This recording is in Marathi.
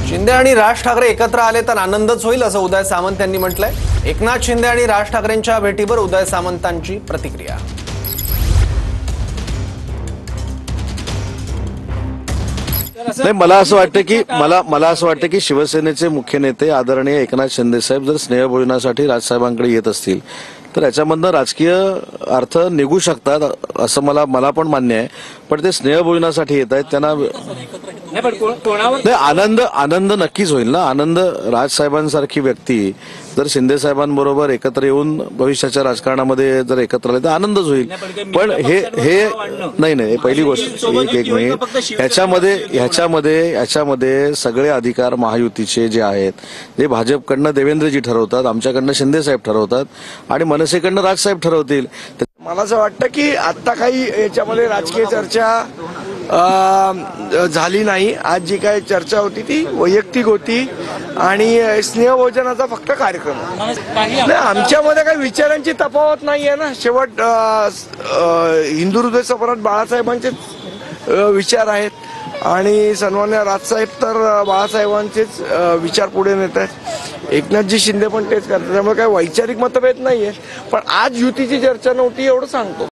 शिंदे आणि राज ठाकरे एकत्र आले तर आनंदच होईल असं उदय सामंत यांनी म्हटलंय। एकनाथ शिंदे आणि राज ठाकरेंच्या भेटीवर उदय सामंतांची प्रतिक्रिया। नाही, मला असं वाटतं की शिवसेनेचे मुख्य नेते आदरणीय एकनाथ शिंदे साहेब जर स्नेहभोजनासाठी राजसाहेबांकडे येत असतील तर याच्यामधनं राजकीय अर्थ निघू शकतात असं मला पण मान्य आहे। पण ते स्नेहभोजनासाठी येत आहेत त्यांना आनंद नक्कीच होईल ना। आनंद राजसाहेबांसारखी व्यक्ती जर शिंदे साहेबांबरोबर एकत्र येऊन भविष्याच्या राजकारणामध्ये जर एकत्र आले तर आनंदच होईल। पण हे नाही पहिली गोष्ट एक मिनिट ह्याच्यामध्ये सगळे अधिकार महायुतीचे जे आहेत जे भाजपकडनं देवेंद्रजी ठरवतात, आमच्याकडनं शिंदे साहेब ठरवतात आणि मनसेकडनं राजसाहेब ठरवतील। मला असं वाटतं की आता काही याच्यामध्ये राजकीय चर्चा झाली नाही। आज जी काही चर्चा होती ती वैयक्तिक होती आणि स्नेहभोजनाचा फक्त कार्यक्रम। आमच्यामध्ये काही विचारांची तफावत नाही आहे ना। शेवट हिंदू हृदय सम्राट बाळासाहेबांचे विचार आहेत आणि सन्मान्य राजसाहेब तर बाळासाहेबांचेच विचार पुढे नेत आहेत। एकनाथजी शिंदे पण तेच करतात, त्यामुळे काही वैचारिक मतभेद नाहीये। पण आज युतीची चर्चा नव्हती एवढं सांगतो।